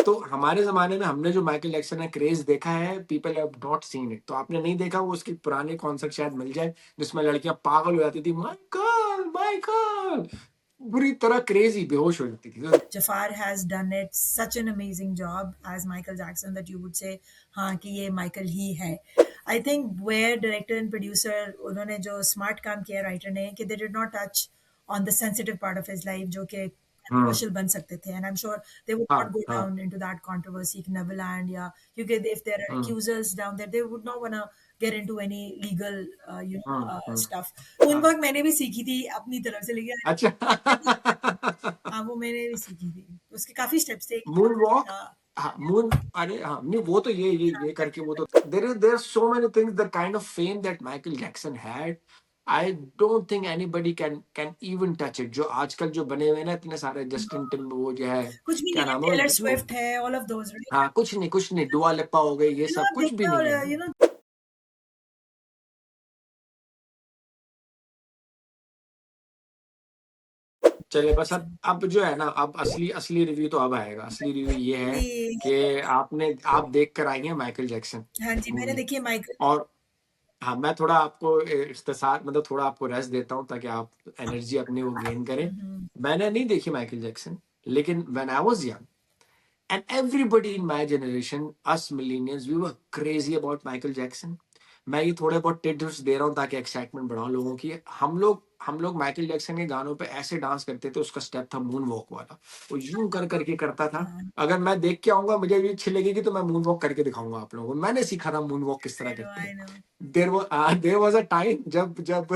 तो हमारे ज़माने में हमने जो माइकल जैक्सन का क्रेज़ देखा है, people have not seen it. तो आपने नहीं देखा, वो उसके पुराने कॉन्सर्ट शायद मिल जाए, जिसमें लड़कियाँ पागल हो जाती थी, माइकल, माइकल! बुरी तरह क्रेज़ी बेहोश हो जाती थी। तो Jafar has done it such an amazing job as Michael Jackson that you would say, हाँ कि ये Michael ही है. I think where director and producer उन्होंने जो smart काम किया writer ने कि they did not touch on the sensitive part of his life जो कि हुँ, controversial बन सकते थे, and I'm sure they would हाँ, not go हाँ, down into that controversy कि Neverland या क्योंकि if there are hmm, accusers down there they would not wanna get into any legal hmm. stuff. हाँ, Moonwalk मैंने भी सीखी थी अपनी तरफ से लेकिन अच्छा। हाँ, वो मैंने भी सीखी थी। उसके काफ़ी स्टेप्स थे। Moon walk. हाँ, हाँ, मून अरे हाँ, नहीं वो तो ये करके वो तो there are so many things, the kind of fame that Michael Jackson had, I don't think anybody can even touch it. जो आजकल जो बने हुए हैं ना इतने सारे जस्टिन टिम्बर, वो जो है, कुछ भी क्या नहीं है, नाम है टेलर वो, स्विफ्ट है, ऑल ऑफ दोज़ राइट? हाँ, कुछ नहीं, डुआ लिपा हो गई, ये सब आप कुछ भी देखना नहीं और है। चलिए बस अब जो है ना, अब असली असली रिव्यू तो अब आएगा। असली रिव्यू ये है जी, कि आप देख कर आई हैं माइकल जैक्सन हाँ जी, मैंने मूवी। देखी है माइकल। और हाँ, मैं थोड़ा आपको इख्तिसार मतलब थोड़ा आपको रेस्ट देता हूँ ताकि आप एनर्जी अपनी वो गेन करें। हुँ, हुँ, मैंने नहीं देखी माइकल जैक्सन, लेकिन when I was young and everybody in my generation, us millennials, we were crazy about Michael Jackson. मैं ये थोड़े बहुत टिप्स दे रहा हूँ ताकि एक्साइटमेंट बढ़ाऊँ लोगों की। हम लोग माइकल जैक्सन के गानों पे ऐसे डांस करते थे, उसका स्टेप था मून वॉक वाला। वो यूँ कर के करता था। हाँ, अगर मैं देख के आऊँगा, मुझे भी अच्छी लगेगी, तो मैं मून वॉक करके दिखाऊँगा आप लोगों को। मैंने सीखा था मून वॉक किस तरह करते हैं। I know. There was a time जब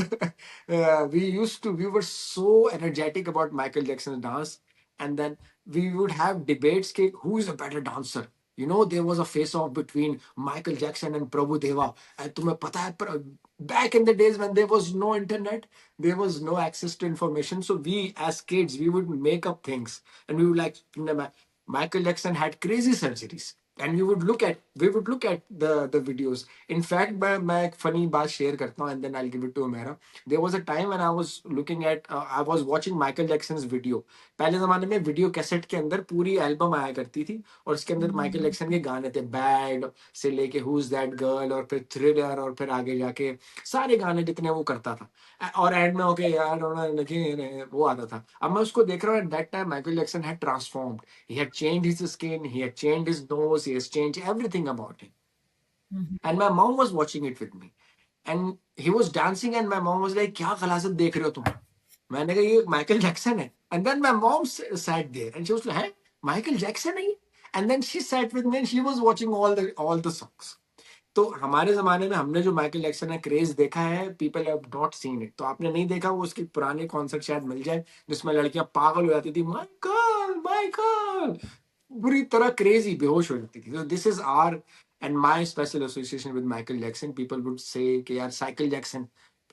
we were so energetic about Michael Jackson's dance, and then we would have debates ke who is a better dancer. You know, there was a face off between Michael Jackson and Prabhu Deva. And तुम्हें पता है, back in the days when there was no internet, there was no access to information. So we as kids, we would make up things, and we would like, Michael Jackson had crazy surgeries. And we would look at the videos. In fact, मैं एक funny बात share करता हूँ, and then I'll give it to Amira. There was a time when I was watching Michael Jackson's video. पहले ज़माने में video cassette के अंदर पूरी एल्बम आया करती थी, और उसके अंदर माइकल हुँ, जैक्सन के गाने थे, बैड से लेके हु इज़ दैट गर्ल, और फिर थ्रिलर, और फिर आगे जाके सारे गाने जितने वो करता था। और एंड में ओके यार वो आता था। अब मैं उसको देख रहा हूँ, at that time Michael Jackson had transformed, he had changed his skin, he had changed his nose, he has changed everything about him. Hmm, hmm, and my mom was watching it with me, and he was dancing, and my mom was like, क्या गलाजत देख रहे हो तुम? मैंने कहा ये Michael Jackson है। And then my mom sat there and she was like, हैं, माइकल जैक्सन है ये? And then she sat with me and she was watching all the songs. तो हमारे ज़माने में हमने जो माइकल जैक्सन का क्रेज़ देखा है, people have not seen it. तो आपने नहीं देखा, वो उसके पुराने कॉन्सर्ट शायद मिल जाए, जिसमें लड़कियाँ पागल हो जाती थी, माइकल, माइकल! बुरी तरह क्रेज़ी बेहोश हो जाती थी। तो this is our and my special association with Michael Jackson. People would say कि यार cycle Jackson,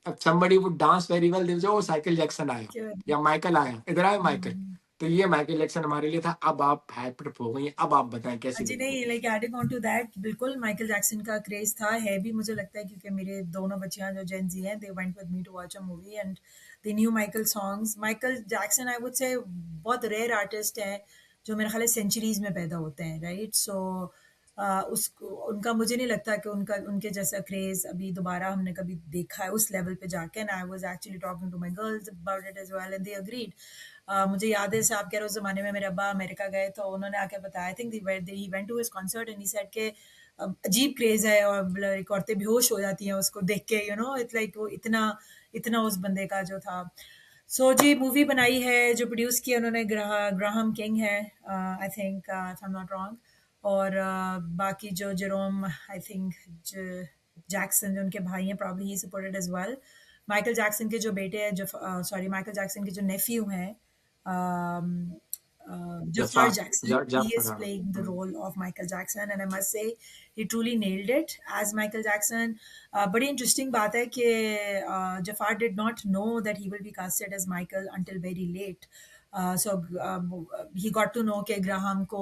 if somebody would dance very well, they would say, "oh! Cycle Jackson आया, क्या या माइकल आया, इधर आया माइकल।" हुँ। तो ये माइकल जैक्सन हमारे लिए था। अब आप हाइप हो गई हैं, अब आप बताएँ कैसी जी लगी नहीं, movie? Like adding on to that, बिल्कुल माइकल जैक्सन का क्रेज था, है भी मुझे लगता है क्योंकि मेरे दोनों बच्चियां जो जेन जी हैं, they went with me to watch a movie and they knew Michael songs. Michael Jackson I would say बहुत रेयर आर्टिस्ट है जो मेरे ख्याल है सेंचुरीज में पैदा होते हैं, राइट? सो उसको उनका मुझे नहीं लगता कि उनका उनके जैसा क्रेज अभी दोबारा हमने कभी देखा है उस लेवल पे जाके। And I was actually talking to my girls about it as well and they agreed. मुझे याद है साहब कह रहे उस ज़माने में मेरे अब्बा अमेरिका गए तो उन्होंने आके बताया, I think he went to his concert and he said के अजीब क्रेज है और लाइक औरतें बेहोश हो जाती हैं उसको देख के, यू नो इट्स लाइक वो इतना इतना उस बंदे का जो था। सो जी मूवी बनाई है जो प्रोड्यूस किया उन्होंने ग्राहम किंग है, आई think if I am not wrong. और बाकी जो जेरोम आई थिंक जैक्सन जो उनके भाई हैं probably he supported as well. Michael Jackson के जो बेटे हैं जो सॉरी माइकल जैक्सन के जो नेफ्यू हैं um, Jafar जफ़ार, Jackson. ज He जाफ़र, is हाँ। playing the hmm. role of Michael Jackson, and I must say he truly nailed it as Michael Jackson. बड़ी interesting बात है कि Jafar did not know that he will be casted as Michael until very late. So he got to know कि Graham को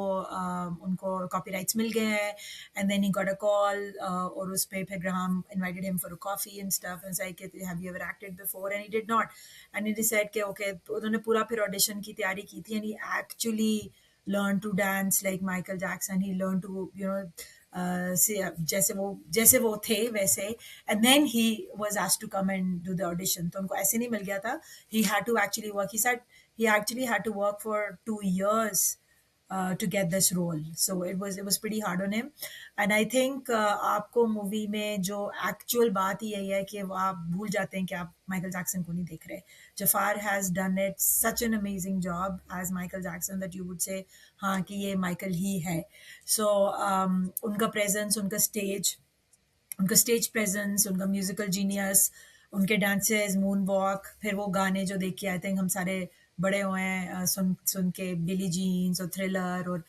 उनको copyrights मिल गए हैं, and then he got a call और उस पे फिर Graham invited him for a coffee and stuff and said कि have you ever acted before, and he did not, and he said कि okay, तो उन्होंने पूरा फिर ऑडिशन की तैयारी की थी, and he actually learn to dance like Michael Jackson. He learned to, से जैसे वो थे वैसे, and then he was asked to come and do the audition. तो उनको ऐसे नहीं मिल गया था. He had to actually work. He said he actually had to work for 2 years to get this role. So it was pretty hard on him. And I think आपको movie में जो actual बात ही यही है कि वो आप भूल जाते हैं कि आप माइकल जैक्सन को नहीं देख रहे. Jafar has done it such an amazing job as Michael Jackson that you would say हाँ कि ये माइकल ही है. So उनका presence, उनका स्टेज प्रेजेंस, उनका म्यूजिकल जीनियस, उनके डांसेस, मून वॉक, फिर वो गाने जो देख के आई थिंक हम सारे बड़े हुए हैं सुन सुन के, बिली जीन्स और थ्रिलर और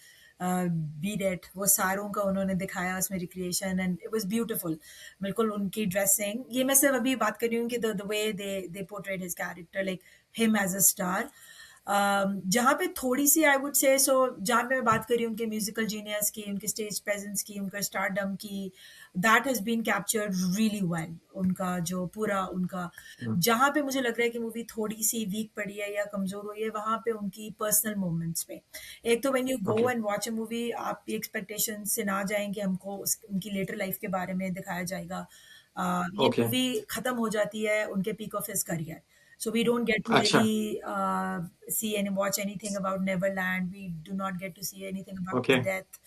बीट इट, वो सारों का उन्होंने दिखाया उसमें recreation and it was beautiful. बिल्कुल उनकी ड्रेसिंग, ये मैं सिर्फ अभी बात कर रही हूँ कि the way they portrait his character like him as a star. जहाँ पे थोड़ी सी आई वुड से, सो जहाँ पे मैं बात कर रही हूँ उनके म्यूजिकल जीनियस की, उनके स्टेज प्रेजेंस की, उनका स्टारडम की, that has been captured really well. उनका जो पूरा उनका, जहाँ पे मुझे लग रहा है कि मूवी थोड़ी सी वीक पड़ी है या कमजोर हुई है, वहां पे उनकी पर्सनल मोमेंट्स पे. एक तो when you go Okay. And watch a movie, आप ये एक्सपेक्टेशन से ना जाएं कि हमको उनकी लेटर लाइफ के बारे में दिखाया जाएगा. ये Okay. मूवी खत्म हो जाती है उनके peak of his career. So we don't get to अच्छा. really see and watch anything about Neverland. We do not get to see anything about his Okay. death,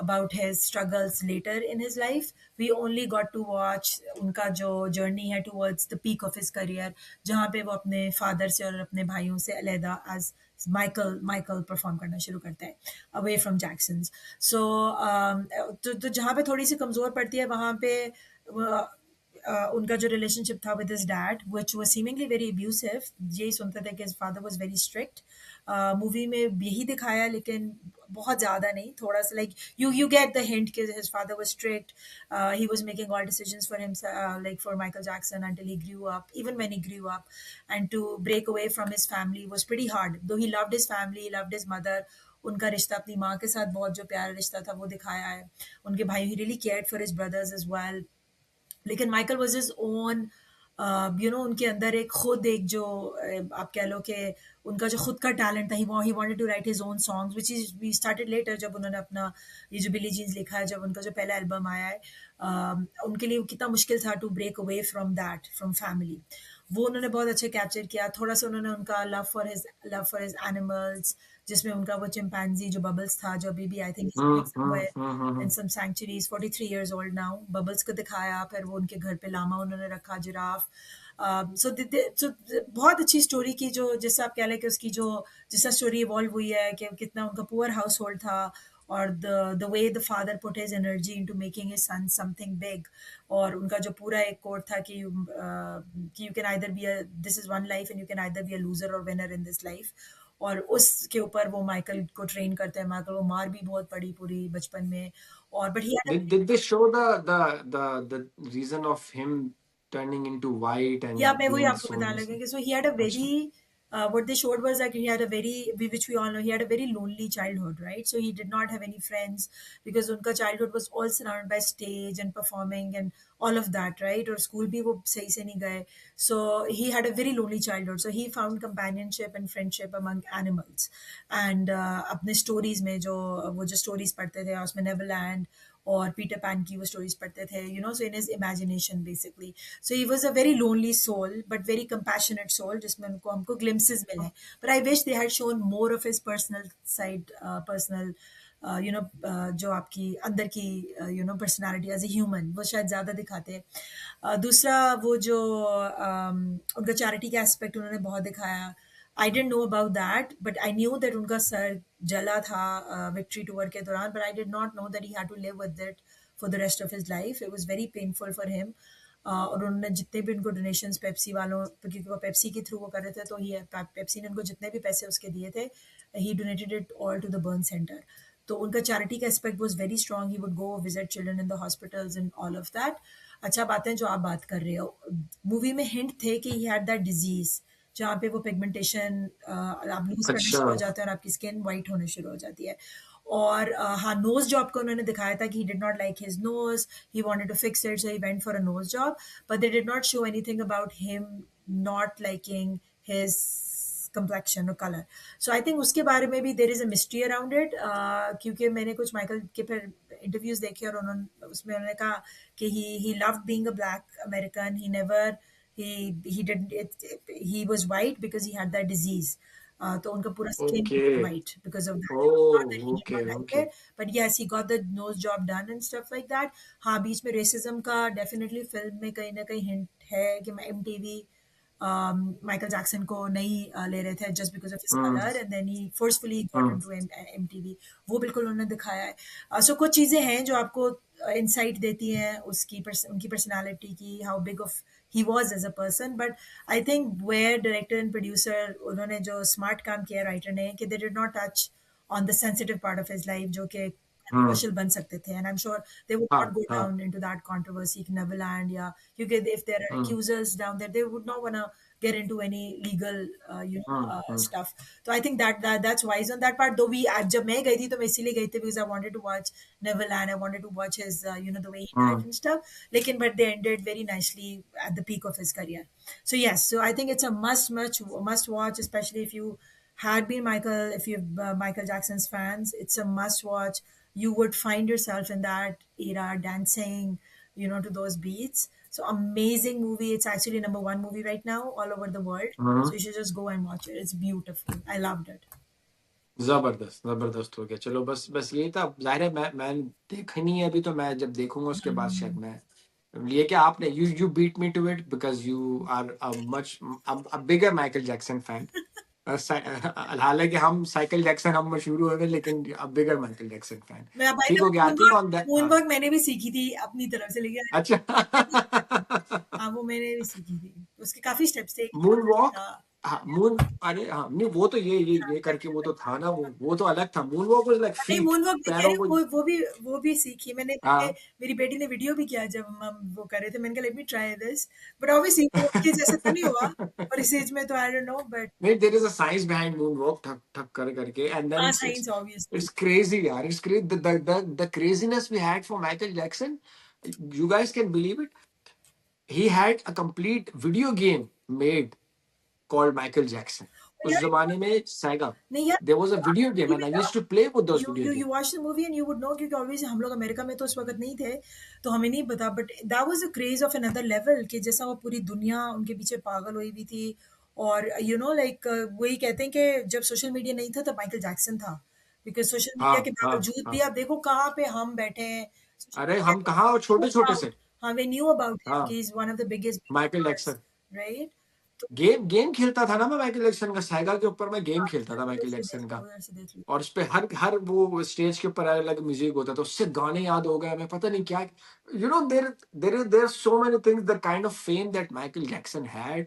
about his struggles later in his life. We only got to watch उनका जो journey है towards the peak of his career, जहाँ पे वो अपने father से और अपने भाइयों से अलहदा as Michael परफॉर्म करना शुरू करता है away from Jackson's. So तो जहाँ पे थोड़ी सी कमजोर पड़ती है वहाँ पे उनका जो रिलेशनशिप था with his dad which was seemingly very abusive. यही सुनते थे कि his father was very strict. Movie में यही दिखाया लेकिन बहुत ज़्यादा नहीं, थोड़ा सा like you get the hint कि his father was strict. He was making all decisions for him, like for Michael Jackson until he grew up, even when he grew up, and to break away from his family was pretty hard. Though he loved his family, he loved his mother, उनका रिश्ता अपनी माँ के साथ बहुत जो प्यारा रिश्ता था वो दिखाया है. उनके भाई, he really cared for his brothers as well. लेकिन माइकल वाज हिज ओन, उनके अंदर एक खुद एक जो आप कह लो कि उनका जो खुद का टैलेंट था. He wanted to write his own songs which is we started later, जब उन्होंने अपना ये जो बिली जीन्स लिखा है, जब उनका जो पहला एल्बम आया है. उनके लिए कितना मुश्किल था to break away from that, from family. वो उन्होंने बहुत अच्छे कैप्चर किया. थोड़ा सा उन्होंने उनका लव फॉर हिज एनिमल्स, जिसमें उनका वो चिंपैंजी जो बबल्स था, जो अभी भी I think hmm. In some sanctuaries, 43 years old now, Bubbles को दिखाया. फिर वो उनके घर पे लामा उन्होंने रखा, जिराफ. सो बहुत अच्छी स्टोरी की, जो जैसे आप कह लें कि उसकी जो जैसा स्टोरी इवॉल्व हुई है कि कितना उनका पुअर हाउस होल्ड था, और the way the father put his energy into making his son something big. और उनका जो पूरा एक कोट था कि you can either be a, this is one life and you can either be a loser और विनर इन दिस लाइफ. और उसके ऊपर वो माइकल को ट्रेन करते हैं. माइकल को मार भी बहुत पड़ी पूरी बचपन में. और but he Did they show the reason of him turning into white Yeah, and मैं वही being आपको so बताने लगी कि so he had a अच्छा. very what they showed was that he had a very, which we all know, he had a very lonely childhood, right? So he did not have any friends because उनका childhood was all surrounded by stage and performing and all of that, right? और school भी वो सही से नहीं गए. So he had a very lonely childhood. So he found companionship and friendship among animals. And अपने stories में जो वो जो stories पढ़ते थे उसमें नेवरलैंड और पीटर पैन की वो स्टोरीज पढ़ते थे, so in his imagination basically. So he was a very lonely soul but very compassionate soul, जिसमें उनको हमको ग्लिम्सेस मिले. But I wish they had shown more of his personal side, personal जो आपकी अंदर की पर्सनालिटी एज ए ह्यूमन, वो शायद ज़्यादा दिखाते हैं. दूसरा वो जो उनका चैरिटी का एस्पेक्ट उन्होंने बहुत दिखाया. I didn't know about that, but I knew that उनका सर जला था विक्ट्री टूर के दौरान, but I did not know that he had to live with it for the rest of his life. It was very painful for him. और उन्होंने जितने भी उनको डोनेशंस पेप्सी वालों, क्योंकि वो पेप्सी के थ्रू वो कर रहे थे, तो ही पेप्सी ने उनको जितने भी पैसे उसके दिए थे, he donated it all to the burn centre. तो उनका चैरिटी का aspect was very strong. He would go visit children in the hospitals and all of that. अच्छा, बातें जो आप बात कर रहे हो, मूवी में हिंट थे कि ही हैड दैट डिजीज, जहाँ पे वो पिगमेंटेशन आप लूज करना अच्छा. शुरू हो जाता है और आपकी स्किन वाइट होने शुरू हो जाती है. और हाँ, नोज जॉब को उन्होंने दिखाया था कि he did not like his nose, he wanted to fix it, so he went for a nose job. But they did not show anything about him not liking his complexion or color. So I think उसके बारे में भी there is a mystery around it, क्योंकि मैंने कुछ Michael के फिर interviews देखे और उन्होंने उसमें उन्होंने कहा कि he loved being a black American. He never he didn't he was white because he had that disease. तो उनका पूरा skin became Okay. white because of that. It was not that Oh, he did not okay, like okay. it, but yes, he got the nose job done and stuff like that. हाँ, बीच में racism का definitely film में कहीं ना कहीं hint है कि MTV Michael Jackson को नहीं ले रहे थे just because of his Hmm. color, and then he forcefully got Hmm. into MTV. वो बिल्कुल उन्होंने दिखाया है. So कुछ चीज़ें हैं जो आपको इंसाइट देती हैं उनकी पर्सनालिटी की, how big of he was as a person. But I think where director and producer उन्होंने जो स्मार्ट काम किया राइटर ने कि they did not touch on the sensitive part of his life जो कि Hmm. controversial बन सकते थे. And I'm sure they would not हाँ, go हाँ. down into that controversy कि Neverland या क्योंकि if there are Hmm. accusers down there, they would not want to get into any legal Hmm. Hmm. stuff. So I think that's wise on that part. Though we जब मैं गई थी तो मैं इसीलिए गई थी because I wanted to watch Neverland. I wanted to watch his the way he Hmm. died and stuff. Lekin but they ended very nicely at the peak of his career. So yes, so I think it's a must watch, especially if you had been if you're Michael Jackson's fans. It's a must watch. You would find yourself in that era dancing, to those beats. So amazing movie. It's actually number one movie right now all over the world. Hmm. So you should just go and watch it. It's beautiful. I loved it. जबरदस्त जबरदस्त हो गया. चलो बस बस यही था. जाहिर है मैं देखा नहीं है अभी, तो मैं जब देखूंगा उसके बाद शायद मैं ये कि आपने you beat me to it because you are a bigger Michael Jackson fan. हालांकि हम साइकिल जैक्सन हम मशहूर हुए हैं, लेकिन a bigger Michael Jackson fan. मैं भाई ठीक ना हो गया. I think on that. Moon हाँ. वॉक मैंने भी सीखी थी अपनी तरफ से, लेकिन अच्छा. हाँ वो मैंने भी सीखी थी. उसके काफी स्टेप्स थे. Moon walk. हाँ, हाँ, मून. अरे हाँ, नहीं वो तो ये करके वो तो था ना, वो तो अलग था. मून वॉक वाज लाइक नहीं फीट, मून वॉक भी कह रही पैरों को. हूँ, वो भी सीखी मैंने. हाँ. मेरी बेटी ने वीडियो भी किया जब हम वो कर रहे थे. मैंने कहा let me try this, but obviously वो उनके जैसे तो नहीं हुआ और इस एज में तो आई डोंट नो, बट नहीं, there is a science behind moon walk, ठक ठक कर करके, एंड देन हाँ it's science obviously. It's crazy यार. It's crazy the craziness we had for Michael Jackson. You guys can believe it. He had a complete video game made called Michael Jackson. उस यार जमाने में Sega. नहीं यार, There was a video game and I used to play with those video you games. watch the movie and you would know, क्योंकि obvious हम लोग America में तो उस वक्त नहीं थे तो हमें नहीं पता, but that was a craze of another level कि जैसा वो पूरी दुनिया उनके पीछे पागल हुई हुई थी. और लाइक वही कहते हैं कि जब सोशल मीडिया नहीं था तब माइकल जैक्सन था, बिकॉज सोशल मीडिया के हाँ, हाँ, बावजूद भी हाँ. आप देखो कहाँ पे हम बैठे हैं. सोशल अरे मीडिया हम के कहाँ, और छोटे छोटे बावजूद से. हाँ वी न्यू अबाउट हिम हाँ, कि is one of the biggest Michael stars, Jackson. Right. तो गेम गेम खेलता था ना मैं माइकल जैक्सन का. साइगा के ऊपर मैं गेम खेलता था उधर माइकल से देख जैक्सन लो, का. उधर से देख लो. और उस पे हर हर वो स्टेज के ऊपर अलग अलग म्यूजिक होता था. उससे गाने याद हो गए. मैं पता नहीं क्या. There so many things. The kind of fame that Michael Jackson had,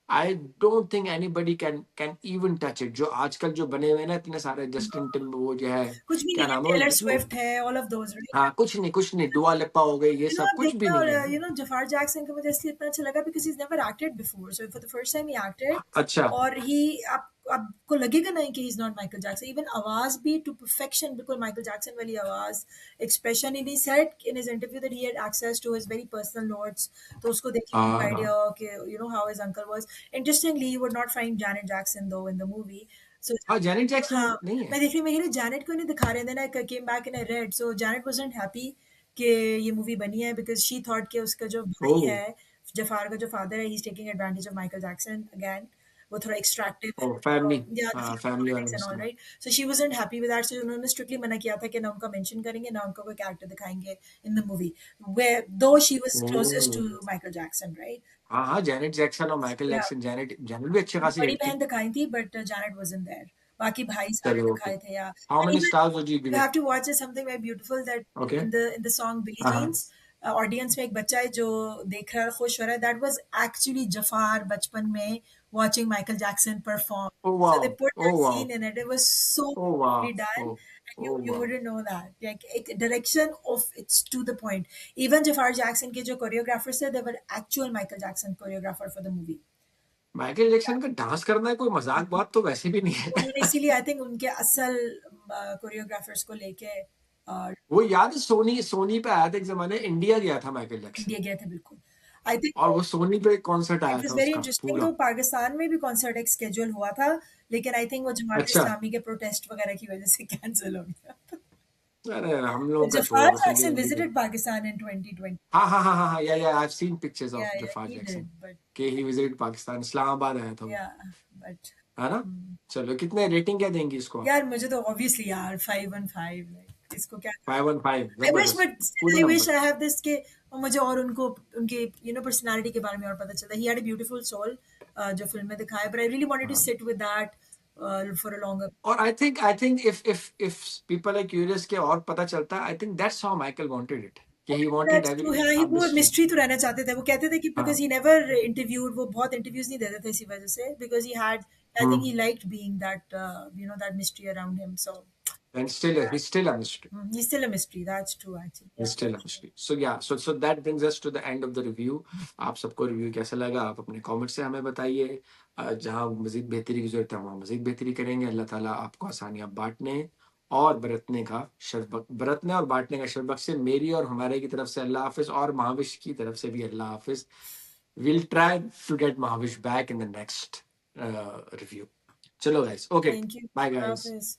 I don't think anybody can even touch it. जो आजकल जो बने हुए हैं ना इतने सारे, जस्टिन टिम्बर, वो जो है, कुछ भी क्या नहीं है. नाम है टेलर वो. स्विफ्ट है, ऑल ऑफ दोज, हाँ, कुछ नहीं, कुछ नहीं. दुआ लिपा हो गई, ये सब आप कुछ भी देखना. नहीं और है. जफार जैक्सन का मुझे इसलिए इतना अच्छा लगा because he never acted before, so for the first time he acted. अच्छा. और ही आपको लगेगा नहीं कि he is not Michael Jackson. Even आवाज भी टू परफेक्शन, बिल्कुल माइकल जैक्सन वाली आवाज, expression. In he said in his interview that he had access to his very personal notes, तो उसको देख के हाँ, आइडिया हाँ. कि how his uncle was. Interestingly you would not find Janet Jackson दो इन द मूवी. सो हाँ, जैनेट जैक्सन हाँ, नहीं है. मैं देख रही, मैं कह रही जैनेट को नहीं दिखा रहे. Then I came back and I read, so Janet wasn't happy कि ये मूवी बनी है बिकॉज शी थॉट कि उसका जो भाई ओह. है, जफार का जो फादर है, he is taking advantage of Michael Jackson again. वो थोड़ा एक्सट्रैक्टिव है, ओह, फैमिली. या हाँ, फैमिली वाला पॉलिटिक्स एंड ऑल, मसला. Right. So she wasn't happy with that, so उन्होंने स्ट्रिक्टली मना किया था कि ना उनका मेंशन करेंगे ना उनका कोई कैरेक्टर दिखाएंगे in the movie, where though she was closest oh. To Michael Jackson, right. हाँ, हाँ, जैनेट जैक्सन और माइकल या जैक्सन. जैनेट जैनेट भी अच्छी खासी बड़ी लड़की. बहन दिखाई थी बट जैनेट वाजंट देयर. बाकी भाई सारे चलो, ओके. दिखाए थे. या how many even stars would you you give it? have to watch is something very beautiful that okay. in the song Billie हाँ, हाँ. Jeans, ऑडियंस में एक बच्चा है जो देख रहा है, खुश हो रहा है. दैट वाज एक्चुअली जफार बचपन में watching Michael Jackson perform. Oh So they wow. put oh that wow. scene in it. It was so oh wow. beautifully done. Oh. And you oh you wow. wouldn't know that. Like direction of it's to the point. Even Jafar Jackson के जो choreographers थे, they were actual Michael Jackson choreographer for the movie. Michael Jackson का dance करना है कोई मजाक बात तो वैसे भी नहीं है. उन्होंने इसीलिए आई थिंक उनके असल कोरियोग्राफर्स को लेके वो याद है, सोनी सोनी पे आया था एक जमाने. इंडिया गया था माइकल जैक्सन. इंडिया गए थे बिल्कुल. आई थिंक और वो सोनी पे कॉन्सर्ट इट आया वाज था वेरी उसका इंटरेस्टिंग। पूरा। तो पाकिस्तान में भी कॉन्सर्ट एक स्केड्यूल हुआ था, लेकिन आई थिंक वो जमात अच्छा। इस्लामी के प्रोटेस्ट वगैरह की वजह से कैंसिल हो गया। अरे हम लोगों का छोड़ो, जफार बस इंडिया जैक्सन इंडिया का। visited Pakistan in 2020. हाँ हाँ हाँ हाँ हाँ, या I have seen pictures of Yeah, yeah, Zafar he Jackson did, but के ही विजिट पाकिस्तान, इस्लामाबाद आया था वो, yeah, but है ना? चलो, कितने रेटिंग क्या देंगी इसको आप? यार मुझे तो obviously यार 5 on 5 like इसको क्या। 5/5, I wish, जबरदस्त, but पूरे still I wish number. I have this के और मुझे और उनको उनके personality के बारे में और पता चलता। He had a beautiful soul जो फिल्म में दिखाया, but I really wanted to हाँ। sit with that for a longer. और I think if people are curious के और पता चलता, I think that's how Michael wanted it, कि he wanted That's true every है, हाफ द वो street. Mystery तो रहना चाहते थे। वो कहते थे कि हाँ। because he never interviewed, वो बहुत इंटरव्यूज नहीं देते थे इसी वजह से, because he had, I think hmm. he liked being that that mystery around him. So and still he still a mystery. he's still a mystery. That's true actually. He's Yeah, still a mystery. So yeah, so that brings us to the end of the review. आप सबको review कैसा लगा, आप अपने comment से हमें बताइए। जहाँ मजीद बेहतरी की जरूरत है वहाँ मजीद बेहतरी करेंगे। अल्लाह ताला आपको आसानियाँ बांटने और बरतने और बांटने का शर्बक से मेरी और हमारे की तरफ से अल्लाह हाफिज, और महाविश की तरफ से भी अल्लाह हाफिज। We'll try to get Mahavish back in the next review. चलो guys, okay, thank you. bye guys. Hafiz.